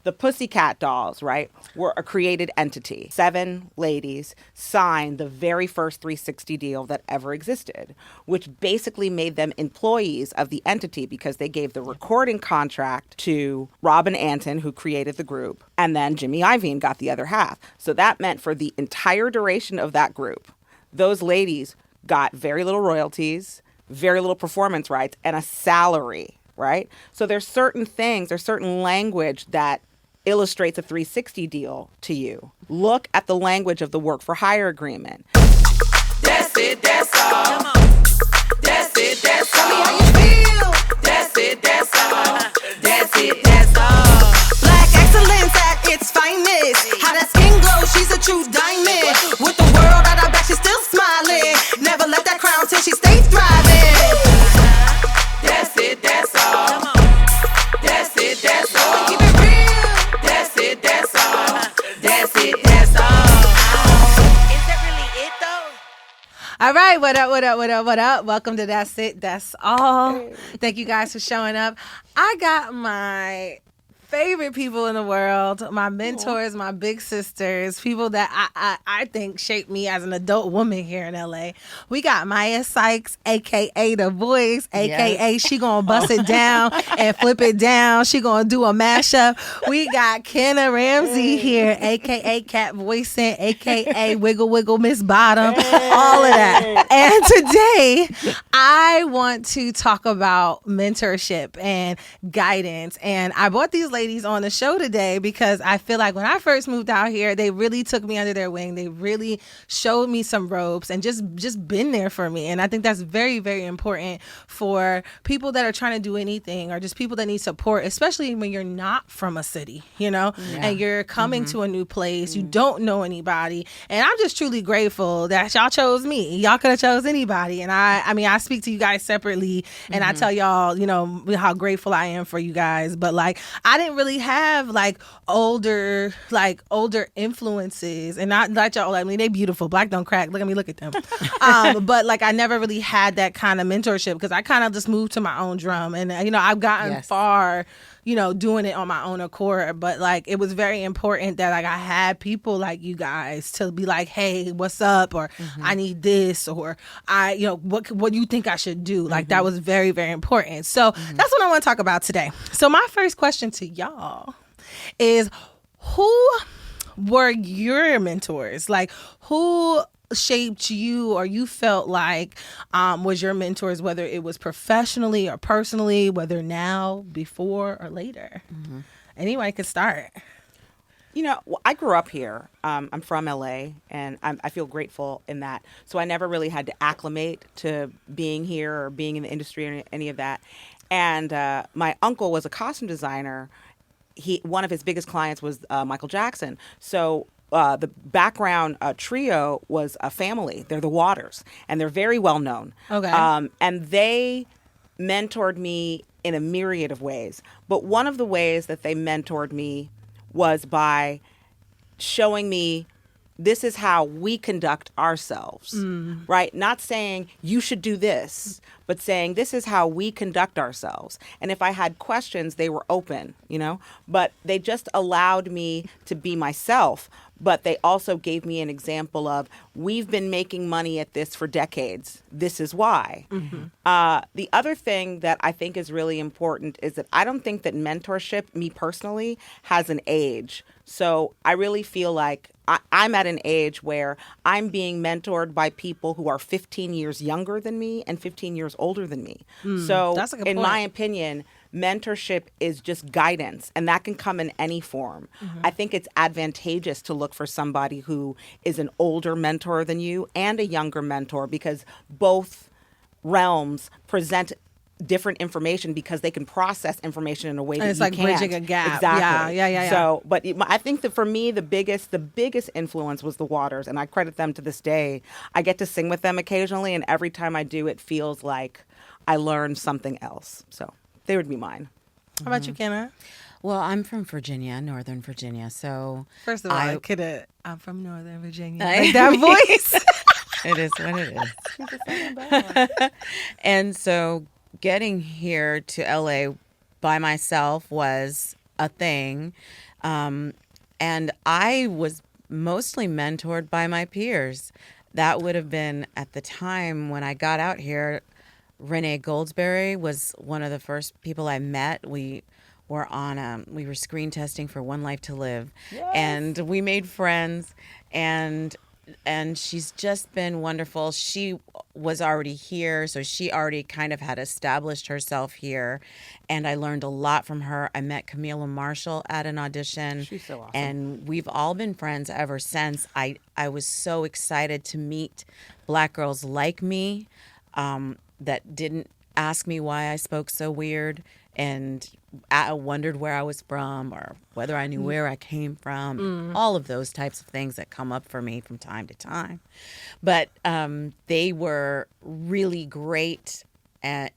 The Pussycat Dolls, right, were a created entity. 7 ladies signed the very first 360 deal that ever existed, which basically made them employees of the entity because they gave the recording contract to Robin Anton, who created the group, and then Jimmy Iovine got the other half. So that meant for the entire duration of that group, those ladies got very little royalties, very little performance rights, and a salary, right? So there's certain things, there's certain language that illustrates a 360 deal to you. Look at the language of the work for hire agreement. That's it, that's all. That's it, that's all. Tell me how you feel. That's it, that's all. That's it, that's all. Black excellence at its finest. How that skin glow, she's a true diamond. With the world at her back, she's still smiling. Never let that crown till she stays thriving. That's it, that's all. That's it, that's all. Keep it real. That's it, that's all. That's it, that's all. Is that really it though? All right, what up, what up, what up, what up? Welcome to That's It, That's All. Thank you guys for showing up. I got my favorite people in the world, my mentors, my big sisters, people that I think shaped me as an adult woman here in LA. We got Maiya Sykes, aka The Voice, aka she gonna bust it down and flip it down. She gonna do a mashup. We got Kenna Ramsey here, aka Cat Voicing, aka Wiggle Wiggle Miss Bottom, all of that. And today I want to talk about mentorship and guidance. And I brought these ladies on the show today because I feel like when I first moved out here, they really took me under their wing. They really showed me some ropes and just been there for me. And I think that's very, very important for people that are trying to do anything or just people that need support, especially when you're not from a city, you know, and you're coming to a new place. You don't know anybody. And I'm just truly grateful that y'all chose me. Y'all could have chose anybody. And I mean, I speak to you guys separately and I tell y'all, you know, how grateful I am for you guys. But like, I didn't really have like older influences, and not like y'all. I mean, they beautiful. Black don't crack. Look at me. Look at them. But like, I never really had that kind of mentorship because I kind of just moved to my own drum, and you know, I've gotten far, you know, doing it on my own accord. But like, it was very important that like I had people like you guys to be like, hey, what's up, or I need this, or I, you know, what you think I should do. Like that was very, very important. So that's what I want to talk about today. So my first question to y'all is, who were your mentors? Like, who shaped you or you felt like was your mentors, whether it was professionally or personally, whether now, before, or later? Anyone could start. You know, I grew up here. I'm from LA, and I feel grateful in that. So I never really had to acclimate to being here or being in the industry or any of that. And my uncle was a costume designer. One of his biggest clients was Michael Jackson. So the background trio was a family. They're the Waters, and they're very well known. Okay. And they mentored me in a myriad of ways. But one of the ways that they mentored me was by showing me this is how we conduct ourselves, right? Not saying you should do this, but saying this is how we conduct ourselves. And if I had questions, they were open, you know, but they just allowed me to be myself. But they also gave me an example of, we've been making money at this for decades. This is why. The other thing that I think is really important is that I don't think that mentorship, me personally, has an age. So I really feel like I'm at an age where I'm being mentored by people who are 15 years younger than me and 15 years older than me. So that's a good in point. my opinion, mentorship is just guidance, and that can come in any form. I think it's advantageous to look for somebody who is an older mentor than you and a younger mentor, because both realms present different information because they can process information in a way that it's you like can't. bridging a gap. Exactly. Yeah. So, but I think that for me, the biggest influence was the Waters, and I credit them to this day. I get to sing with them occasionally, and every time I do, it feels like I learned something else. So they would be mine. How about you, Kenna? Well, I'm from Virginia, Northern Virginia. So First of all, I'm from Northern Virginia. I- Like that voice. it is what it is. And so getting here to LA by myself was a thing. And I was mostly mentored by my peers. That would have been at the time when I got out here. Renee Goldsberry was one of the first people I met. We were screen testing for One Life to Live, and we made friends, and she's just been wonderful. She was already here, so she already kind of had established herself here, and I learned a lot from her. I met Camila Marshall at an audition. She's so awesome. And we've all been friends ever since. I was so excited to meet Black girls like me that didn't ask me why I spoke so weird and I wondered where I was from or whether I knew where I came from, all of those types of things that come up for me from time to time. But they were really great at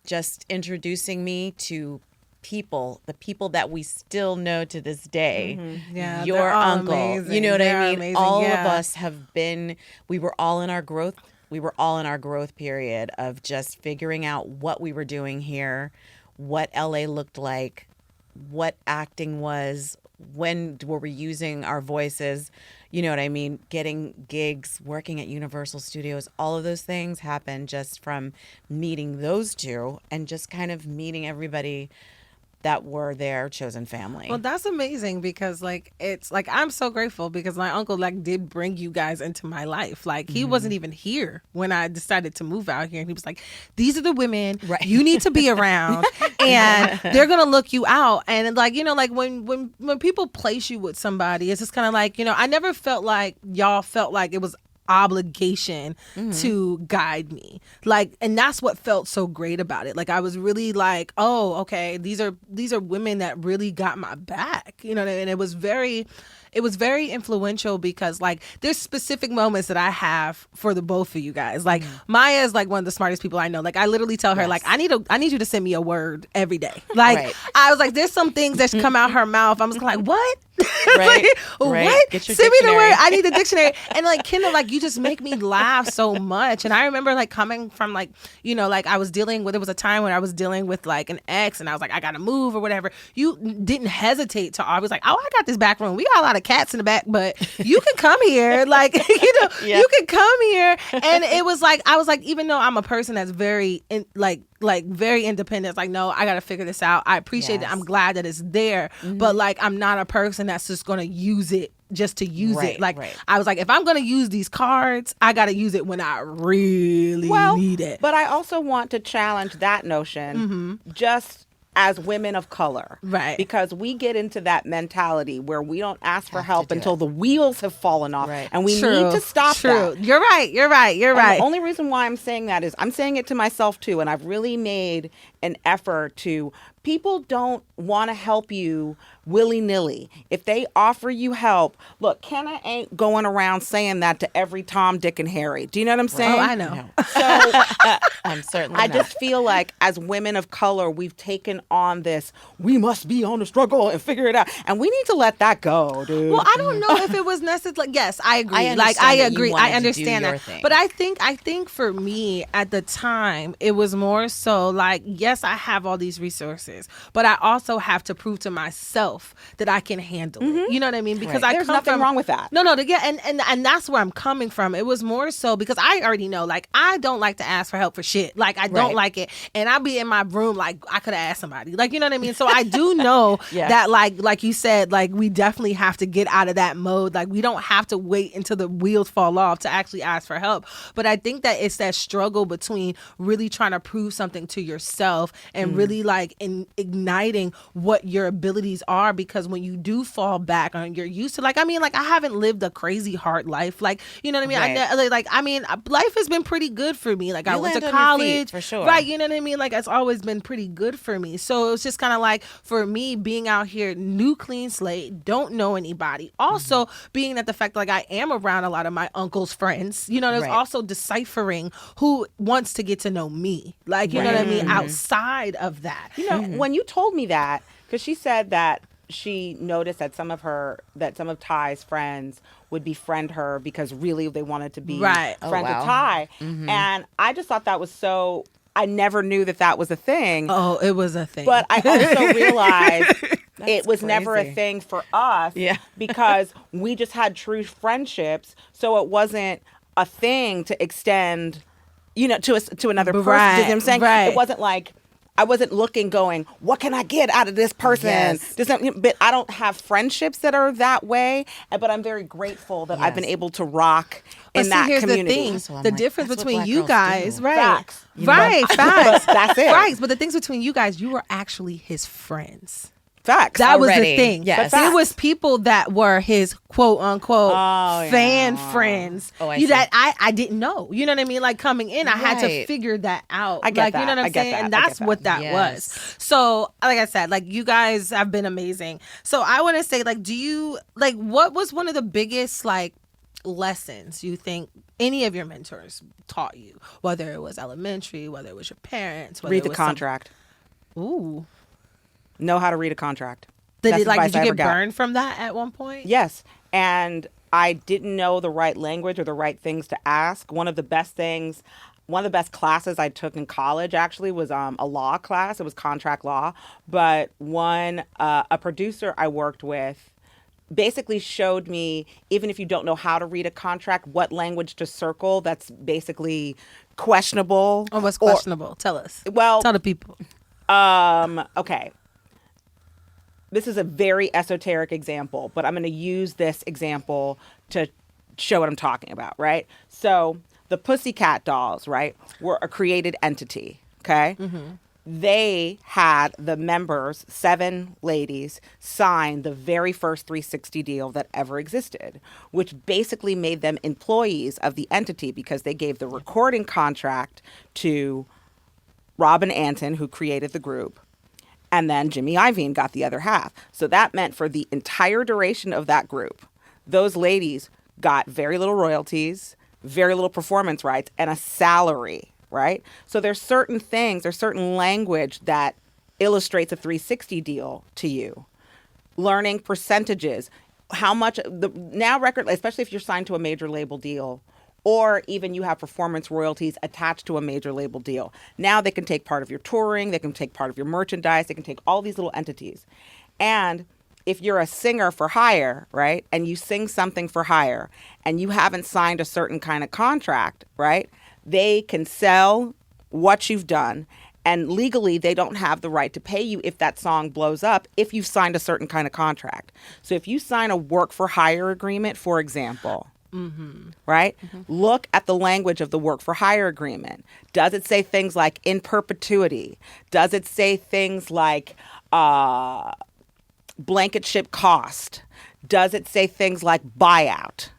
just introducing me to the people that we still know to this day. Yeah, your they're all uncle, amazing. you know what They're I mean? amazing, All yeah. of us have been, we were all in our growth period of just figuring out what we were doing here, what LA looked like, what acting was, when were we using our voices, you know what I mean? Getting gigs, working at Universal Studios, all of those things happened just from meeting those two and just kind of meeting everybody that were their chosen family. Well, that's amazing because it's I'm so grateful because my uncle did bring you guys into my life. He wasn't even here when I decided to move out here, and he was like, "These are the women you need to be around, and they're gonna look you out." And when people place you with somebody, it's just kind of I never felt like y'all felt like it was obligation to guide me, and that's what felt so great about it. I was really oh, okay, these are women that really got my back, and it was very influential because there's specific moments that I have for the both of you guys. Maiya is one of the smartest people I know. I literally tell her I need you to send me a word every day. I was there's some things that come out her mouth. I'm just what? Right. What? Get your Send me the dictionary. word. I need the dictionary. And Kenna, you just make me laugh so much. And I remember coming from I was dealing with, there was a time when I was dealing with an ex and I was I gotta move or whatever. You didn't hesitate to always oh, I got this back room. We got a lot of cats in the back, but you can come here. You can come here. And it was I was even though I'm a person that's very very independent, no, I gotta figure this out. I appreciate it. I'm glad that it's there, but I'm not a person that's just gonna use it just to use it. I was if I'm gonna use these cards, I gotta use it when I really need it. But I also want to challenge that notion just as women of color. Right. Because we get into that mentality where we don't ask for help until the wheels have fallen off. Right. And we need to stop that. You're right. The only reason why I'm saying that is I'm saying it to myself too. And I've really made an effort to, people don't want to help you willy-nilly. If they offer you help, look, Kenna ain't going around saying that to every Tom, Dick, and Harry. Do you know what I'm saying? Oh, I know. No. So I'm certainly I not. just feel as women of color, we've taken on this, we must be on the struggle and figure it out. And we need to let that go, dude. Well, I don't know if it was necessary. Yes, I agree. I understand I that you agree. wanted I to understand do your that. thing. But I think for me at the time, it was more so yes, I have all these resources, but I also have to prove to myself that I can handle it. You know what I mean? Because There's nothing wrong with that. No, and that's where I'm coming from. It was more so because I already know, I don't like to ask for help for shit. I don't like it, and I'll be in my room I could have asked somebody. You know what I mean? So I do know that like you said, we definitely have to get out of that mode. We don't have to wait until the wheels fall off to actually ask for help. But I think that it's that struggle between really trying to prove something to yourself and really igniting what your abilities are, because when you do fall back on, you're used to I haven't lived a crazy hard life, you know what I mean? Life has been pretty good for me. I went to land on your college, feet, for sure. right? You know what I mean? It's always been pretty good for me. So it's just kind of for me being out here, new clean slate, don't know anybody. Also being that the fact I am around a lot of my uncle's friends, there's also deciphering who wants to get to know me, you know what I mean, outside of that. When you told me that, because she said that she noticed that some of Ty's friends would befriend her because really they wanted to be friends with Ty. And I just thought that was so, I never knew that was a thing. Oh, it was a thing. But I also realized it was never a crazy. thing for us Yeah. because we just had true friendships. So it wasn't a thing to extend, to another person. Right, You know what I'm saying? right. It wasn't like I wasn't looking going, what can I get out of this person? Yes. But I don't have friendships that are that way. But I'm very grateful that I've been Yes. able to rock But in see, that here's community. the thing: That's what I'm the like, difference that's what between black you girls guys, do. right? Facts. Right, facts. That's it. Facts. But the things between you guys, you were actually his friends. Facts. That was the Already, thing. yes. There was people that were his quote unquote fan yeah. friends. Oh, I you see. that I didn't know. You know what I mean? Like coming in, I had to Right. figure that out. I get like that. you know what I I'm get saying? that. And I get that's that. what that Yes. was. So like I said, like you guys have been amazing. So I want to say, like, what was one of the biggest like lessons you think any of your mentors taught you? Whether it was elementary, whether it was your parents, whether Read it the was contract. Ooh. Know how to read a contract. Did That's it, like, advice did you I ever get got. burned from that at one point? Yes. And I didn't know the right language or the right things to ask. One of the best classes I took in college actually was a law class. It was contract law. But a producer I worked with basically showed me, even if you don't know how to read a contract, what language to circle that's basically questionable. Oh, what's questionable? Tell us. Well, Tell the people. okay. This is a very esoteric example, but I'm going to use this example to show what I'm talking about, right? So the Pussycat Dolls, right, were a created entity, okay? Mm-hmm. They had the members, 7 ladies, sign the very first 360 deal that ever existed, which basically made them employees of the entity because they gave the recording contract to Robin Anton, who created the group. And then Jimmy Iovine got the other half. So that meant for the entire duration of that group, those ladies got very little royalties, very little performance rights, and a salary, right? So there's certain language that illustrates a 360 deal to you. Learning percentages, how much record, especially if you're signed to a major label deal, or even you have performance royalties attached to a major label deal. Now they can take part of your touring, they can take part of your merchandise, they can take all these little entities. And if you're a singer for hire, right, and you sing something for hire, and you haven't signed a certain kind of contract, right, they can sell what you've done, and legally they don't have the right to pay you if that song blows up if you've signed a certain kind of contract. So if you sign a work for hire agreement, for example, right? Mm-hmm. Look at the language of the work for hire agreement. Does it say things like in perpetuity? Does it say things like blanket ship cost? Does it say things like buyout?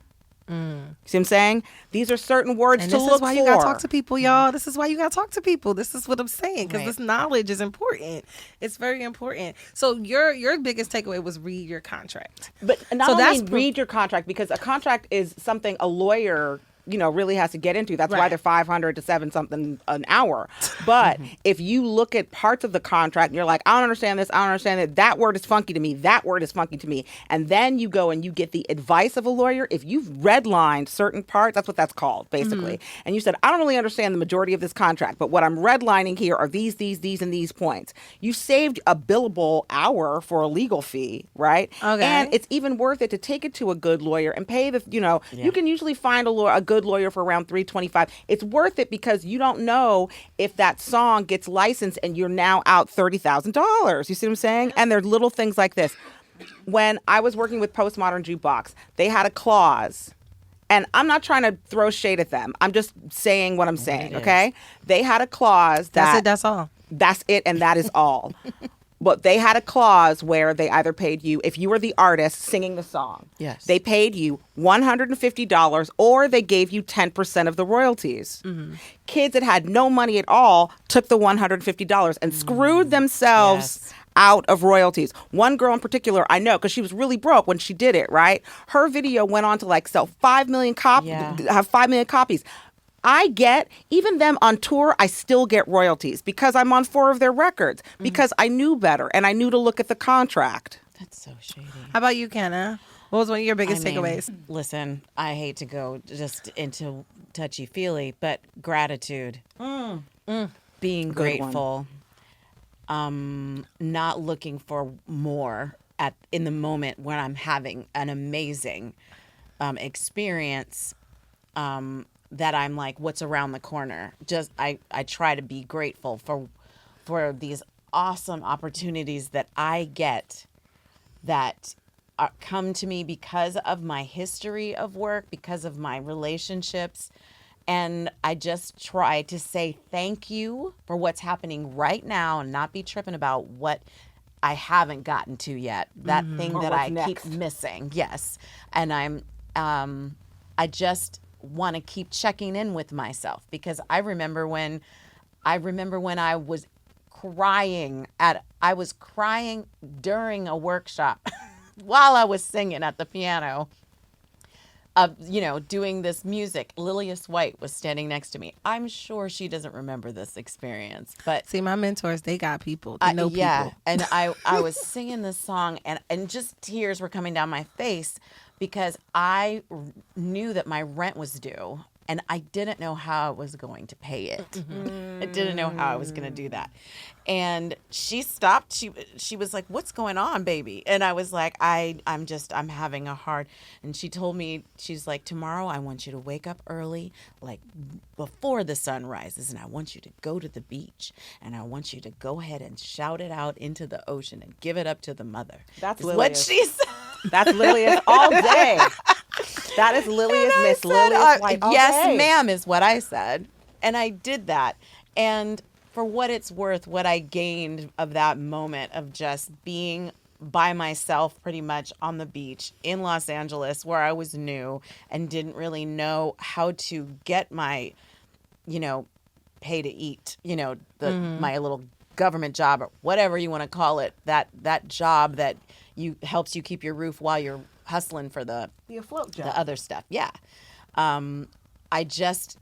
See what I'm saying? These are certain words And to this look is why for. you gotta talk to people, y'all. This is why you gotta talk to people. This is what I'm saying, because this knowledge is important. It's very important. So your biggest takeaway was read your contract. But not So only that's read your contract, because a contract is something a lawyer, really has to get into. That's why Right. they're 500 to 7 something an hour. But if you look at parts of the contract and you're like, I don't understand this, I don't understand that. That word is funky to me. That word is funky to me. And then you go and you get the advice of a lawyer. If you've redlined certain parts, that's what that's called, basically. And you said, I don't really understand the majority of this contract, but what I'm redlining here are these, and these points. You saved a billable hour for a legal fee, right? Okay. And it's even worth it to take it to a good lawyer and pay the, you can usually find a good lawyer for around $325. It's worth it because you don't know if that song gets licensed and you're now out $30,000. You see what I'm saying? And there's little things like this. When I was working with Postmodern Jukebox, they had a clause, and I'm not trying to throw shade at them. I'm just saying what I'm saying, okay? They had a clause that That's all. that's it, and that is all. But they had a clause where they either paid you, if you were the artist singing the song, Yes. they paid you $150 or they gave you 10% of the royalties. Kids that had no money at all took the $150 and screwed themselves Yes. out of royalties. One girl in particular, I know, because she was really broke when she did it, right? Her video went on to sell 5 million have 5 million copies. Even them on tour, I still get royalties because I'm on 4 of their records because I knew better and I knew to look at the contract. That's so shady. How about you, Kenna? What was one of your biggest takeaways? Listen, I hate to go just into touchy-feely, but gratitude. Being Good grateful. not looking for more in the moment when I'm having an amazing experience, that I'm like, what's around the corner? Just I try to be grateful for these awesome opportunities that I get that come to me because of my history of work, because of my relationships. And I just try to say thank you for what's happening right now and not be tripping about what I haven't gotten to yet. That thing Or that what's I next. keep missing. Yes. And I just want to keep checking in with myself, because I remember when I was crying during a workshop while I was singing at the piano, doing this music. Lilias White was standing next to me. I'm sure she doesn't remember this experience, but See, my mentors, they got people. They know yeah. people. And I was singing this song, and just tears were coming down my face because I knew that my rent was due. And I didn't know how I was going to pay it. I didn't know how I was going to do that. And she stopped. She was like, "What's going on, baby?" And I was like, I'm having a hard. And she told me, she's like, "Tomorrow I want you to wake up early, like before the sun rises, and I want you to go to the beach, and I want you to go ahead and shout it out into the ocean and give it up to the mother." That's is Lilias. what she said. That's Lilias all day. That is Lilias, Miss Lilias White all yes, day. ma'am, is what I said. And I did that. And for what it's worth, what I gained of that moment of just being by myself pretty much on the beach in Los Angeles, where I was new and didn't really know how to get my, pay to eat, my little government job or whatever you want to call it, that job that helps you keep your roof while you're hustling for the afloat job. the other stuff. Yeah. I just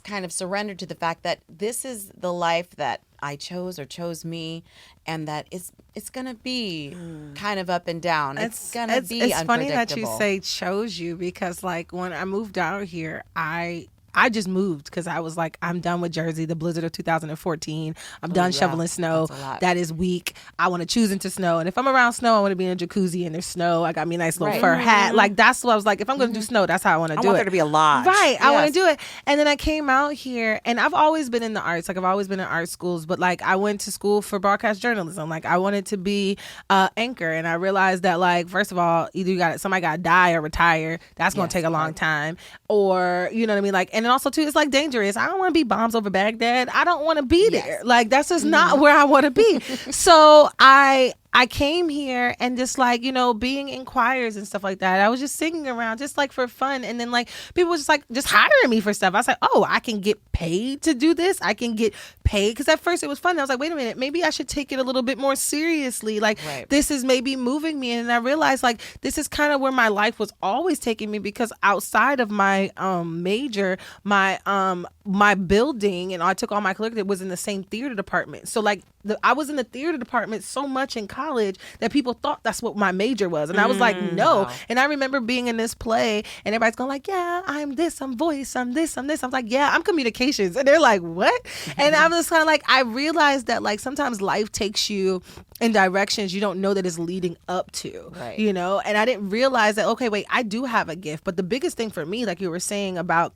kind of surrendered to the fact that this is the life that I chose, or chose me, and that it's going to be kind of up and down. It's going to be It's funny that you unpredictable. say chose you, because like when I moved out here, I just moved because I was like, I'm done with Jersey, the blizzard of 2014. I'm done shoveling snow. That's a lot. That is weak. I want to choose into snow. And if I'm around snow, I want to be in a jacuzzi and there's snow. I got me a nice little fur hat. Like, that's what I was like, if I'm going to do snow, that's how I want to I do want it. there to be a lodge. Right. I want to Yes. do it. And then I came out here, and I've always been in the arts. Like, I've always been in art schools, but like I went to school for broadcast journalism. Like, I wanted to be anchor. And I realized that, like, first of all, either somebody got to die or retire. That's going to take a long time. Or, you know what I mean? Like, and then also too, it's like dangerous. I don't want to be bombs over Baghdad. I don't want to be there. Like, that's just not where I want to be. So I came here, and just like, being in choirs and stuff like that, I was just singing around just like for fun. And then like people was just like just hiring me for stuff. I was like, oh, I can get paid to do this. I can get paid. Because at first it was fun. I was like, wait a minute, maybe I should take it a little bit more seriously. Like, this is maybe moving me. And I realized like this is kind of where my life was always taking me, because outside of my major, my building, and I took all my curriculum was in the same theater department. So like I was in the theater department so much in college that people thought that's what my major was. And I was like, no. Wow. And I remember being in this play, and everybody's going like, yeah, I'm this, I'm voice, I'm this, I'm this. I'm like, yeah, I'm communications. And they're like, what? And I was kind of like, I realized that like sometimes life takes you in directions you don't know that it's leading up to, and I didn't realize that, okay, wait, I do have a gift. But the biggest thing for me, like you were saying about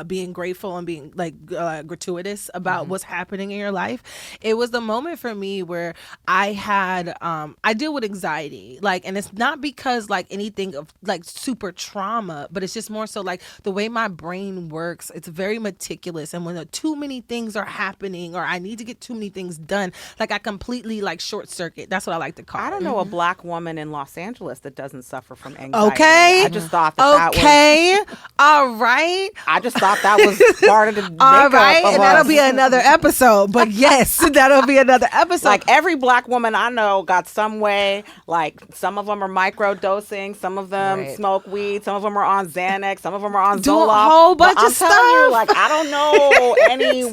being grateful and being like gratuitous about what's happening in your life, it was the moment for me where I had I deal with anxiety, like, and it's not because like anything of like super trauma, but it's just more so like the way my brain works. It's very meticulous, and when too many things are happening, or I need to get too many things done, like I completely like short circuit. That's what I like to call it. I don't know a black woman in Los Angeles that doesn't suffer from anxiety. Okay. I just thought that was... All right. I just thought that was part of the makeup All right, of and us. that'll be another episode. But yes, that'll be another episode. Like every black woman I know got some way. Like some of them are micro dosing, some of them smoke weed, some of them are on Xanax, some of them are on Do Zoloft. a whole bunch of I'm telling you, stuff. like I don't know any.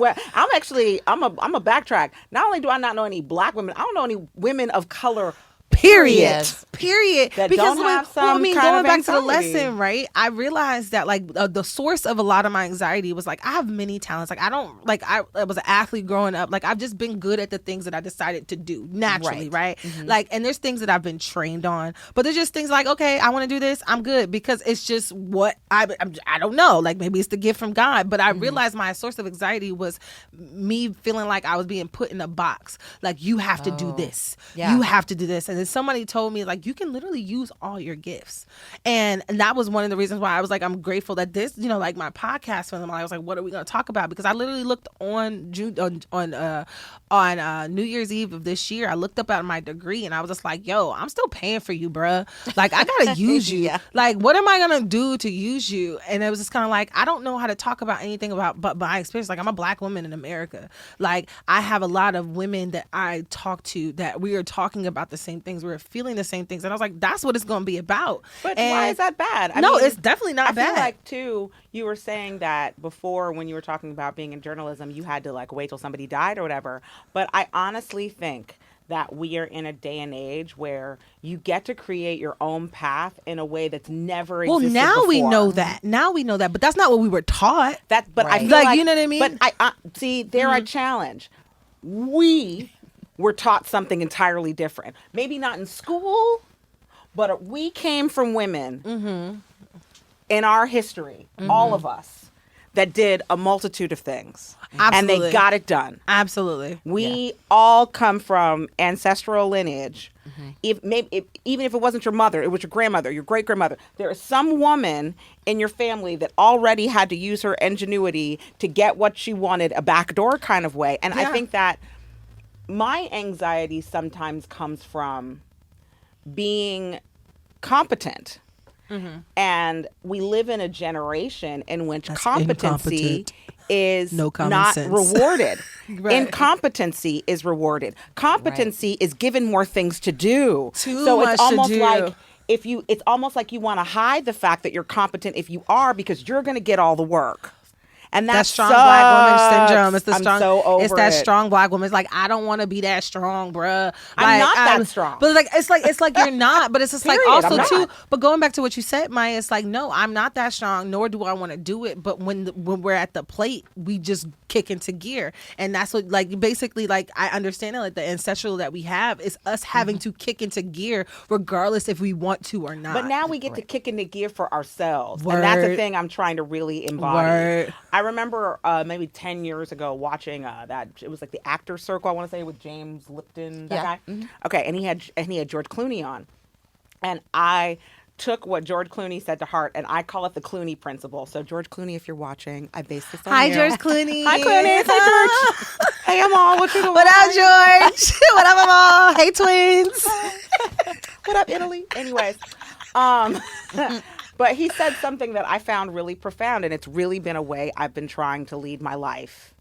I'm a backtrack. Not only do I not know any black women, I don't know any women of color. Period. Yes. Period. That Because don't have some well, I mean, kind going of back to the anxiety. lesson, right? I realized that like the source of a lot of my anxiety was like I have many talents. Like I don't like I was an athlete growing up. Like I've just been good at the things that I decided to do naturally, right? Like and there's things that I've been trained on, but there's just things like okay, I want to do this. I'm good because it's just what I don't know. Like maybe it's the gift from God, but I realized my source of anxiety was me feeling like I was being put in a box. Like you have to do this. Yeah. You have to do this. And then somebody told me like you can literally use all your gifts. And that was one of the reasons why I was like I'm grateful that this, you know, like my podcast for them. I was like, what are we going to talk about? Because I literally looked on New Year's Eve of this year. I looked up at my degree and I was just like, yo, I'm still paying for you, bruh. Like I gotta use you. Yeah. Like what am I gonna do to use you? And it was just kind of like I don't know how to talk about anything about but my experience. Like I'm a Black woman in America. Like I have a lot of women that I talk to that we are talking about the same things. We're feeling the same things. And I was like, that's what it's gonna be about. But And why is that bad? no, it's definitely not I bad. feel like too, you were saying that before when you were talking about being in journalism, you had to like wait till somebody died or whatever. But I honestly think that we are in a day and age where you get to create your own path in a way that's never well, existed now we before. know that. Now we know that, but that's not what we were taught. That, but I Right. feel Like, like, you know what I mean? But I see there I challenge. We were taught something entirely different. Maybe not in school, but we came from women in our history, all of us, that did a multitude of things. And Absolutely. they got it done. Absolutely. We all come from ancestral lineage. Even if it wasn't your mother, it was your grandmother, your great grandmother. There is some woman in your family that already had to use her ingenuity to get what she wanted, a backdoor kind of way. And I Yeah. think that my anxiety sometimes comes from being competent. And we live in a generation in which That's competency incompetent. is No common not sense. rewarded. Right. Incompetency is rewarded. Competency is given more things to do. Too so much it's to almost do. like it's almost like you want to hide the fact that you're competent if you are, because you're going to get all the work. And That that's strong Black woman syndrome. It's the I'm strong. so over it's that it. strong Black woman. It's like I don't want to be that strong, bruh. I'm Like, not that strong. But it's like you're not. But it's just like Period, also I'm too. not. But going back to what you said, Maiya, it's like no, I'm not that strong. Nor do I want to do it. But when we're at the plate, we just kick into gear, and that's what like basically like I understand it. Like the ancestral that we have is us having to kick into gear regardless if we want to or not. But now we get to kick into gear for ourselves. And that's the Word. thing I'm trying to really embody. Word. I remember maybe 10 years ago watching that. It was like the Actor Circle, I want to say, with James Lipton, that guy. Okay, and he had George Clooney on. And I took what George Clooney said to heart, and I call it the Clooney principle. So George Clooney, if you're watching, I base this on Hi, you. George Clooney. Hi, Clooney. Hi, George. Hey, Amal. What you doing? What up, George? What up, Amal? Hey, twins. What up, Italy? Anyways, but he said something that I found really profound, and it's really been a way I've been trying to lead my life.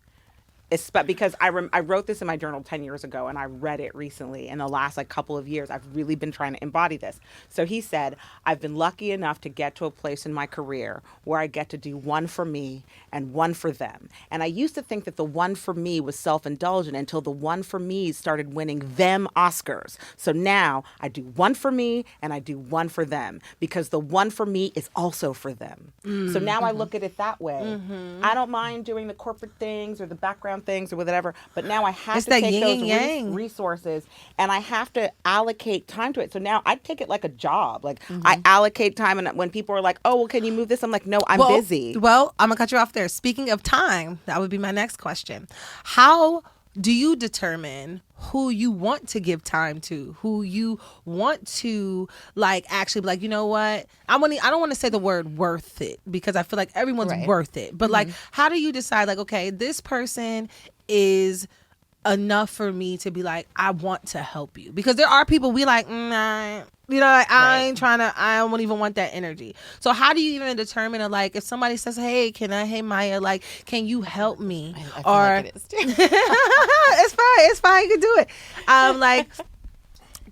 Because I wrote this in my journal 10 years ago, and I read it recently. In the last couple of years, I've really been trying to embody this. So he said, I've been lucky enough to get to a place in my career where I get to do one for me and one for them. And I used to think that the one for me was self-indulgent until the one for me started winning them Oscars. So now I do one for me and I do one for them, because the one for me is also for them. So now I look at it that way. I don't mind doing the corporate things or the background things or whatever, but now I have It's to that take yin those and yang. resources and I have to allocate time to it. So now I take it like a job. Like I allocate time, and when people are like, "Oh, well, can you move this?" I'm like, "No, I'm busy." Well, I'm gonna cut you off there. Speaking of time, that would be my next question. How do you determine who you want to give time to, who you want to actually be like, you know what? I don't want to say the word worth it, because I feel like everyone's Right. worth it. But how do you decide okay, this person is enough for me to be like, I want to help you? Because there are people we like, nah, I ain't trying to, I don't even want that energy. So how do you even determine if somebody says, hey, hey Maiya, can you help me? I feel like it is too. It's fine, you can do it.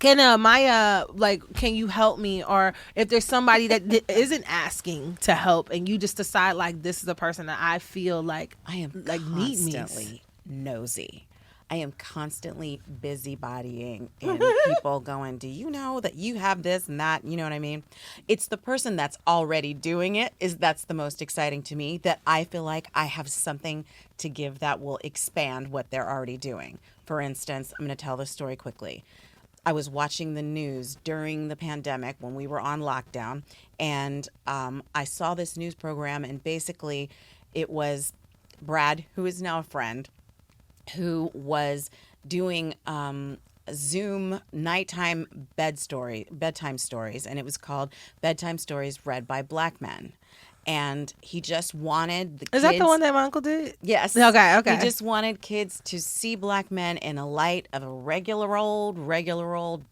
Kenna, Maiya, can you help me? Or if there's somebody that isn't asking to help, and you just decide this is a person that I feel like I am need me. constantly nosy. I am constantly busybodying and people going, do you know that you have this and that? You know what I mean? It's the person that's already doing it that's the most exciting to me, that I feel like I have something to give that will expand what they're already doing. For instance, I'm going to tell this story quickly. I was watching the news during the pandemic when we were on lockdown, and I saw this news program, and basically it was Brad, who is now a friend, who was doing Zoom nighttime bedtime stories, and it was called Bedtime Stories Read by Black Men. And he just wanted the kids. Is that the one that my uncle did? Yes. Okay. He just wanted kids to see Black men in a light of regular old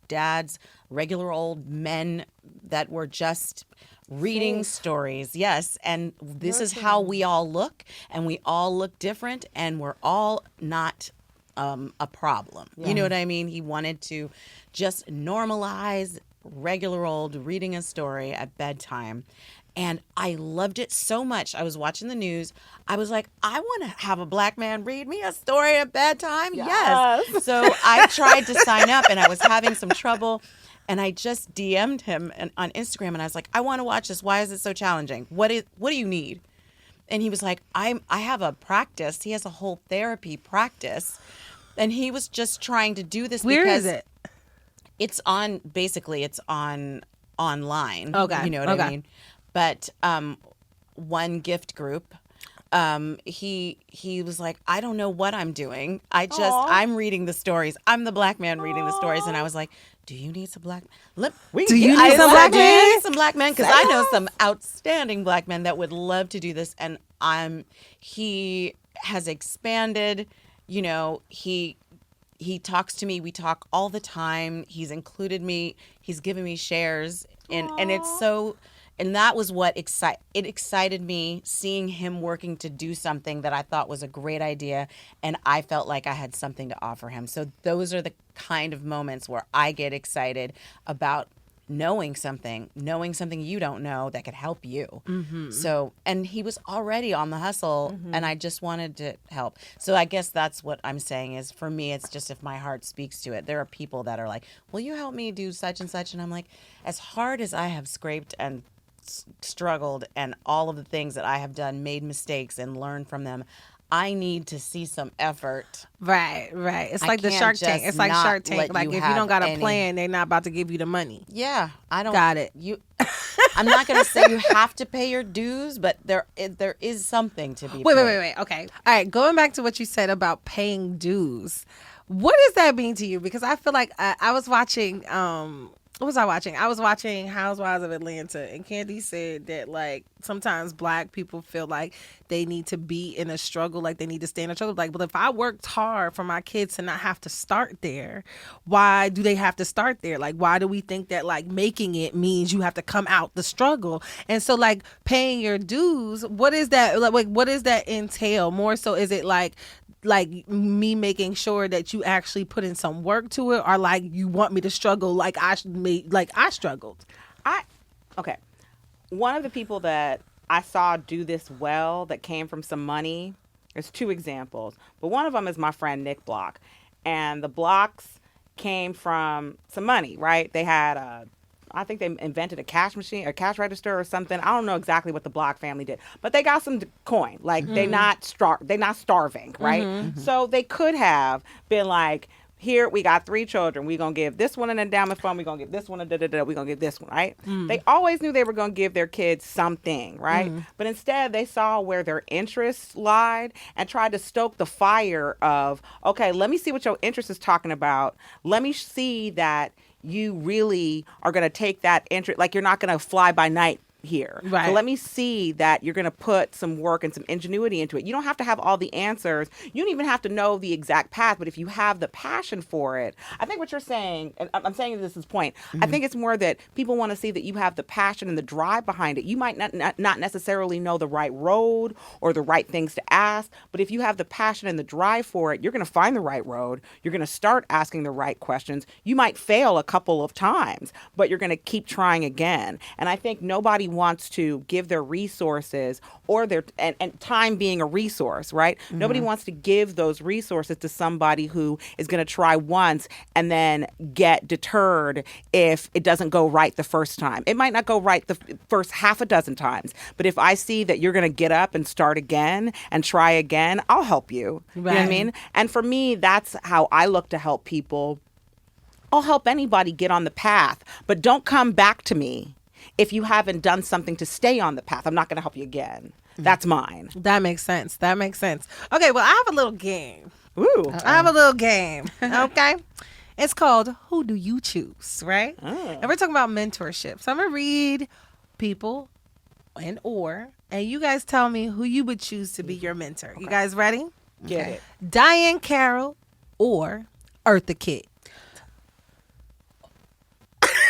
dads, regular old men that were just reading stories. Yes. And this is how we all look, and we all look different, and we're all not a problem. You know what I mean? He wanted to just normalize regular old reading a story at bedtime. And I loved it so much. I was watching the news. I was like, I want to have a Black man read me a story at bedtime. Yes. So I tried to sign up, and I was having some trouble. And I just DM'd him on Instagram, and I was like, I want to watch this. Why is it so challenging? What do you need? And he was like, I have a practice. He has a whole therapy practice. And he was just trying to do this. Where because is it? It's on online. Okay. You know what I mean? But one gift group, he was like, I don't know what I'm doing. I'm reading the stories. I'm the Black man reading the stories. And I was like, do you need some Black men? Do you need some Black men? Do you need some Black men? Because I know some outstanding Black men that would love to do this. And he has expanded, you know, he talks to me. We talk all the time. He's included me. He's given me shares. And it's so... And that was what excited me, seeing him working to do something that I thought was a great idea, and I felt like I had something to offer him. So those are the kind of moments where I get excited about knowing something you don't know that could help you. Mm-hmm. So, and he was already on the hustle, and I just wanted to help. So I guess that's what I'm saying is, for me, it's just if my heart speaks to it. There are people that are like, will you help me do such and such? And I'm like, as hard as I have scraped and struggled and all of the things that I have done, made mistakes and learned from them, I need to see some effort. Right. It's like the Shark Tank. It's like Shark Tank. Like if you don't got a plan, they're not about to give you the money. Yeah, I don't. Got it. I'm not going to say you have to pay your dues, but there is something to be. Wait. Okay. All right. Going back to what you said about paying dues, what does that mean to you? Because I feel like I was watching. What was I watching? I was watching Housewives of Atlanta, and Candy said that, like, sometimes Black people feel like they need to be in a struggle, like they need to stay in a struggle. Like, but if I worked hard for my kids to not have to start there, why do they have to start there? Like, why do we think that, like, making it means you have to come out the struggle? And so, like, paying your dues, what is that? Like, what does that entail? More so, is it like me making sure that you actually put in some work to it, or like you want me to struggle like I struggled? Okay. One of the people that I saw do this well that came from some money, there's two examples, but one of them is my friend Nick Block. And the Blocks came from some money, right? They had I think they invented a cash machine, a cash register or something. I don't know exactly what the Block family did, but they got some coin. Like they're not starving, right? Mm-hmm. So they could have been like, here, we got 3 children. We're going to give this one an endowment fund. We're going to give this one a da-da-da. We're going to give this one, right? Mm. They always knew they were going to give their kids something, right? Mm. But instead, they saw where their interests lied and tried to stoke the fire of, okay, let me see what your interest is talking about. Let me see that you really are going to take that interest, like you're not going to fly by night here. Right. So let me see that you're going to put some work and some ingenuity into it. You don't have to have all the answers. You don't even have to know the exact path, but if you have the passion for it, I think what you're saying, and I'm saying this is point, I think it's more that people want to see that you have the passion and the drive behind it. You might not necessarily know the right road or the right things to ask, but if you have the passion and the drive for it, you're going to find the right road. You're going to start asking the right questions. You might fail a couple of times, but you're going to keep trying again. And I think nobody nobody wants to give their resources or their and time being a resource, right? Nobody wants to give those resources to somebody who is going to try once and then get deterred if it doesn't go right the first time. It might not go right the first half a dozen times, but if I see that you're going to get up and start again and try again, I'll help you. You know what I mean? And for me, that's how I look to help people. I'll help anybody get on the path, but don't come back to me if you haven't done something to stay on the path. I'm not going to help you again. That's mine. That makes sense. That makes sense. Okay, well, I have a little game. Ooh. I have a little game. Okay. It's called Who Do You Choose, right? And we're talking about mentorship. So I'm going to read people and you guys tell me who you would choose to be your mentor. Okay. You guys ready? Get it. Diahann Carroll or Eartha Kitt?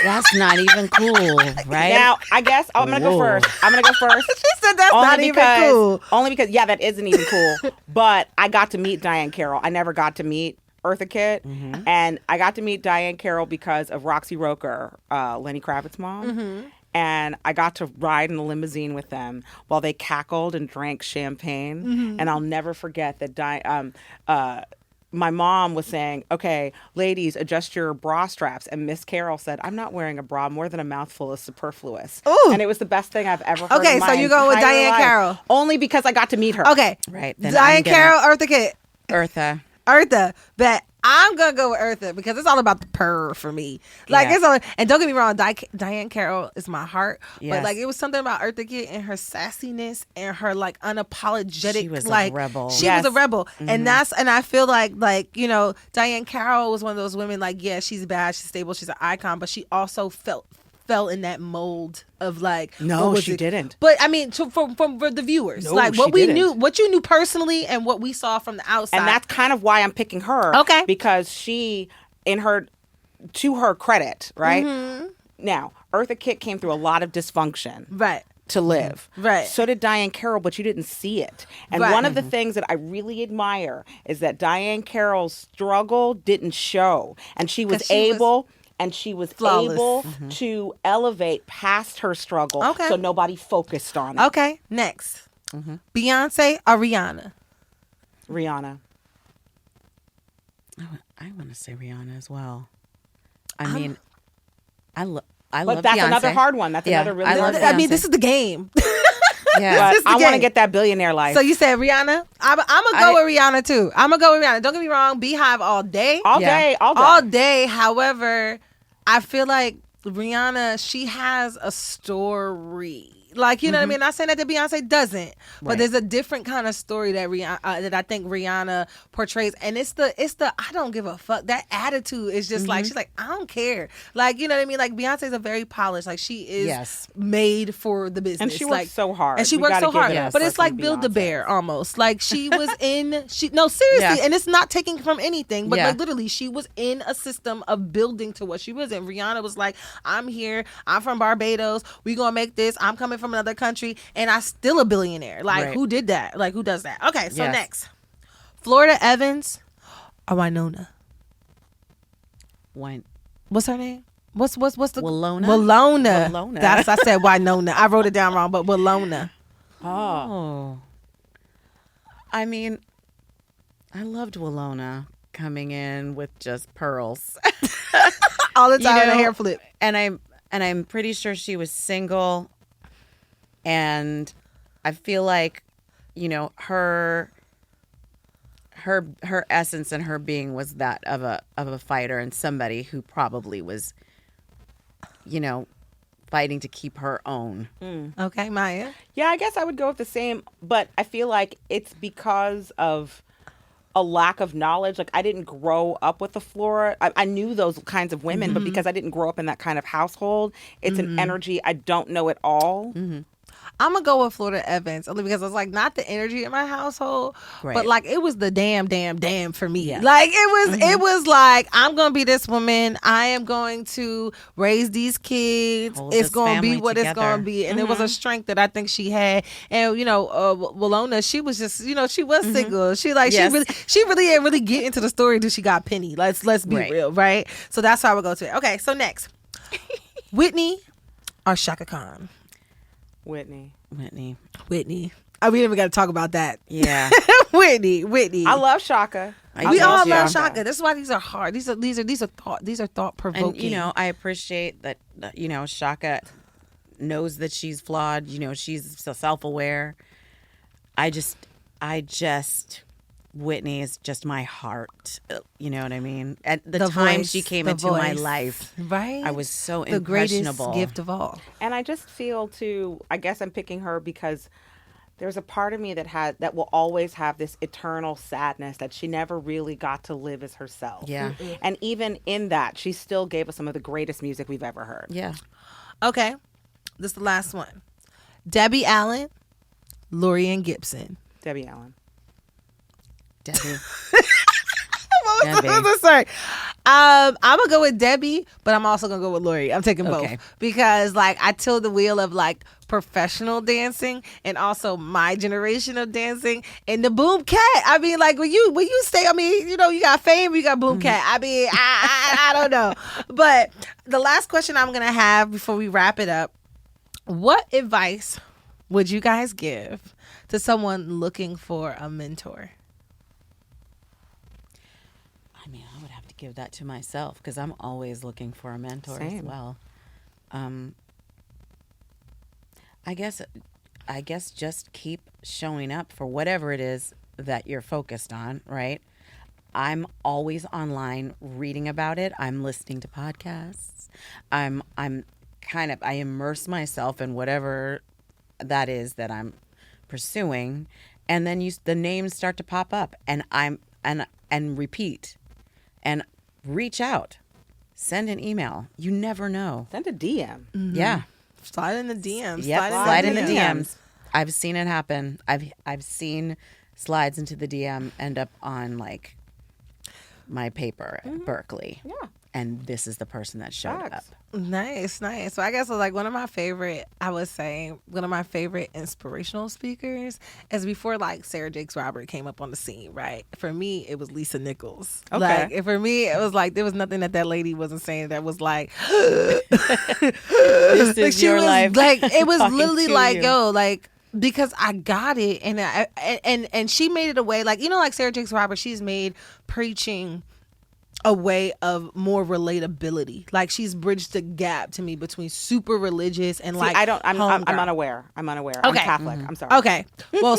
That's not even cool, right? Now, I guess I'm going to go first. She said that's not even cool. Only because, yeah, that isn't even cool. But I got to meet Diahann Carroll. I never got to meet Eartha Kitt. And I got to meet Diahann Carroll because of Roxy Roker, Lenny Kravitz's mom. And I got to ride in the limousine with them while they cackled and drank champagne. And I'll never forget that my mom was saying, okay, ladies, adjust your bra straps. And Miss Carroll said, I'm not wearing a bra. More than a mouthful is superfluous. Ooh. And it was the best thing I've ever heard. Okay, so you go with Diahann Carroll. Only because I got to meet her. Okay. Right. Then Diahann Carroll, Eartha Kitt. Eartha. But I'm going to go with Eartha because it's all about the purr for me. Like, it's all, and don't get me wrong, Diahann Carroll is my heart. Yes. But, like, it was something about Eartha Kitt and her sassiness and her, like, unapologetic. She was like, a rebel. She was a rebel. And I feel like, you know, Diahann Carroll was one of those women, like, yeah, she's bad, she's stable, she's an icon, but she also fell in that mold of like no, she didn't. But I mean, from the viewers, no, like what she we didn't. knew, what you knew personally, and what we saw from the outside, and that's kind of why I'm picking her. Okay, because she, to her credit, right now, Eartha Kitt came through a lot of dysfunction, right, to live. Right. So did Diahann Carroll, but you didn't see it. And one of the things that I really admire is that Diahann Carroll's struggle didn't show, and she was able. And she was flawless. Able to elevate past her struggle, so nobody focused on it. Okay, next. Beyonce or Rihanna? Rihanna. I want to say Rihanna as well. I mean, I love But that's Beyonce. another hard one. That's another really hard one. I mean, this is the game. Yeah. But I want to get that billionaire life. So you said Rihanna? I'm going to go with Rihanna too. I'm going to go with Rihanna. Don't get me wrong. Beehive all day. All day. However, I feel like Rihanna, she has a story. Like, you know what I mean? Not saying that the Beyonce doesn't, but there's a different kind of story that that I think Rihanna portrays, and it's the I don't give a fuck. That attitude is just like, she's like, I don't care. Like, you know what I mean? Like, Beyonce's a very polished, like, she is made for the business, and she works so hard. And she works so hard, but it's like Build a Bear almost. Like, she was seriously, and it's not taking from anything, but like literally, she was in a system of building to what she was in. Rihanna was like, I'm here. I'm from Barbados. We gonna make this. I'm coming from another country, and I still a billionaire. Like, who did that? Like, who does that? Okay, so next, Florida Evans or Winona? What's her name? What's the Willona? That's I said Winona. I wrote it down wrong, but Willona. Oh. I mean, I loved Willona coming in with just pearls all the time, and a hair flip. And I'm pretty sure she was single. And I feel like, you know, her essence and her being was that of a fighter, and somebody who probably was, you know, fighting to keep her own. Okay, Maiya. Yeah, I guess I would go with the same, but I feel like it's because of a lack of knowledge. Like, I didn't grow up with the Flora. I knew those kinds of women, but because I didn't grow up in that kind of household, it's an energy I don't know at all. I'm gonna go with Florida Evans only because it's like not the energy in my household, but like it was the damn for me. Yeah. Like it was like, I'm gonna be this woman. I am going to raise these kids. It's gonna be what it's gonna be, and it was a strength that I think she had. And you know, Willona, she was just, you know, she was single. She like she really didn't really get into the story till she got Penny. Let's be real, right? So that's how I would go to it. Okay, so next, Whitney or Shaka Khan? Whitney. Whitney. We didn't even got to talk about that. Yeah. Whitney. I love Shaka. We all do. love Shaka. That's why these are hard. These are thought provoking. And I appreciate that. Shaka knows that she's flawed. She's so self-aware. I just Whitney is just my heart. You know what I mean? At the time she came into my life, right? I was so the impressionable. greatest gift of all. And I just feel too, I guess I'm picking her because there's a part of me that will always have this eternal sadness that she never really got to live as herself. Yeah. And even in that, she still gave us some of the greatest music we've ever heard. Yeah. Okay, this is the last one. Debbie Allen, Lorian Gibson. Debbie Allen. Debbie. Sorry. I'm gonna go with Debbie, but I'm also gonna go with Lori. I'm taking both because I tilt the wheel of professional dancing and also my generation of dancing and the boom cat. I mean, when you say, you got fame, you got boom cat. I mean, I don't know. But the last question I'm gonna have before we wrap it up: what advice would you guys give to someone looking for a mentor? I mean, I would have to give that to myself because I'm always looking for a mentor as well. I guess just keep showing up for whatever it is that you're focused on, right? I'm always online reading about it. I'm listening to podcasts. I immerse myself in whatever that is that I'm pursuing, and then the names start to pop up, and and repeat. And reach out. Send an email. You never know. Send a DM. Mm-hmm. Yeah. Slide in the DMs. Yep. Slide in the DMs. I've seen it happen. I've seen slides into the DM end up on my paper at Berkeley. Yeah. And this is the person that showed up. Nice. So I guess one of my favorite inspirational speakers is before Sarah Jakes Robert came up on the scene, right? For me, it was Lisa Nichols. Okay. For me, it was there was nothing that lady wasn't saying that was This is your life. It was literally you. because I got it, and she made it a way Sarah Jakes Robert, she's made preaching a way of more relatability. She's bridged the gap to me between super religious and I'm unaware. I'm Catholic. I'm sorry. Okay. Well,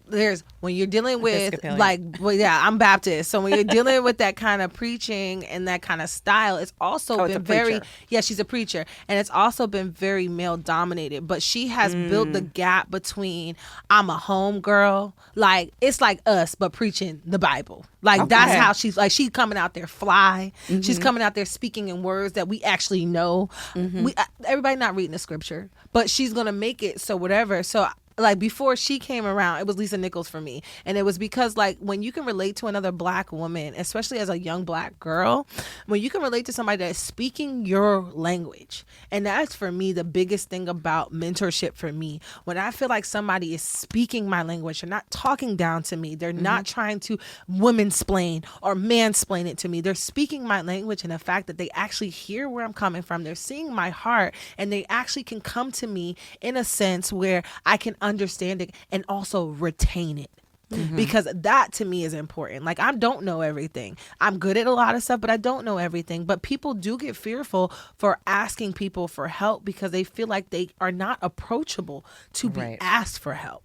there's when you're dealing with I'm Baptist. So when you're dealing with that kind of preaching and that kind of style, it's also been very she's a preacher, and it's also been very male dominated. But she has built the gap between I'm a home girl, it's like us, but preaching the Bible. That's how she's she's coming out there fly. Mm-hmm. She's coming out there speaking in words that we actually know. Mm-hmm. Everybody not reading the scripture, but she's gonna make it so whatever. So before she came around, it was Lisa Nichols for me. And it was because when you can relate to another black woman, especially as a young black girl, when you can relate to somebody that is speaking your language. And that's for me the biggest thing about mentorship for me. When I feel like somebody is speaking my language, they're not talking down to me. They're not trying to womansplain or mansplain it to me. They're speaking my language, and the fact that they actually hear where I'm coming from. They're seeing my heart, and they actually can come to me in a sense where I can understand it and also retain it. Because that to me is important. I don't know everything. I'm good at a lot of stuff, but I don't know everything. But people do get fearful for asking people for help because they feel like they are not approachable to be asked for help.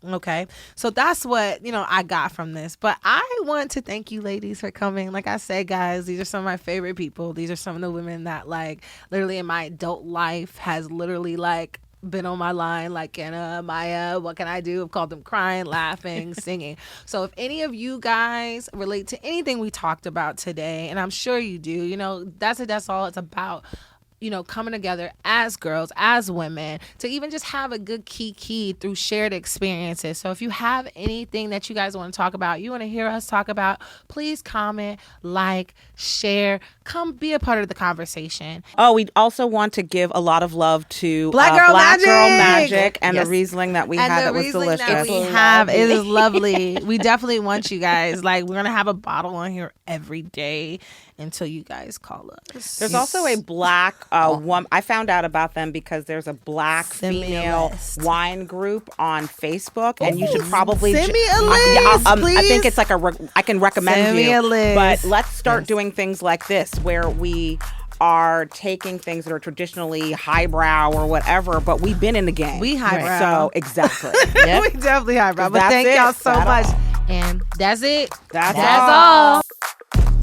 Okay. So that's what, I got from this. But I want to thank you ladies for coming. Like I said, guys, these are some of my favorite people. These are some of the women that literally in my adult life has literally been on my line, Kenna, Maiya, what can I do? I've called them crying, laughing, singing. So if any of you guys relate to anything we talked about today, and I'm sure you do, Daz It Daz All. It's about coming together as girls, as women, to even just have a good kiki through shared experiences. So if you have anything that you guys want to talk about, you want to hear us talk about, please comment, share, come be a part of the conversation. Oh, we also want to give a lot of love to Black Girl Magic and the Riesling that we had that was delicious. That we have, it is lovely. We definitely want you guys. We're going to have a bottle on here every day. until you guys call us. There's also a black woman. I found out about them because there's a black Send me a female list. wine group on Facebook, and you should probably Send me a list, I please. think it's like I can recommend Send you. me a list. But let's start doing things like this, where we are taking things that are traditionally highbrow or whatever, but we've been in the game. We highbrow. So exactly. We definitely highbrow. But That's thank it. y'all so That's much. all. And that's it. That's all.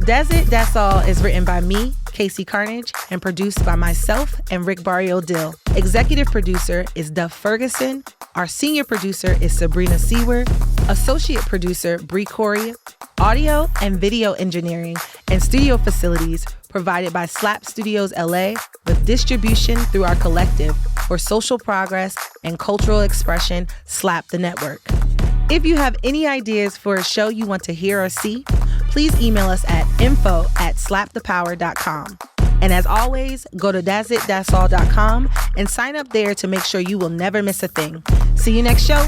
Daz It Daz All is written by me, Casey Carnage, and produced by myself and Rick Barrio Dill. Executive producer is Duff Ferguson. Our senior producer is Sabrina Siewert. Associate producer, Bri Coorey. Audio and video engineering and studio facilities provided by S.L.A.P Studios LA, with distribution through our collective for social progress and cultural expression, S.L.A.P the Network. If you have any ideas for a show you want to hear or see, please email us at info@slapthepower.com. And as always, go to dazitdazall.com and sign up there to make sure you will never miss a thing. See you next show.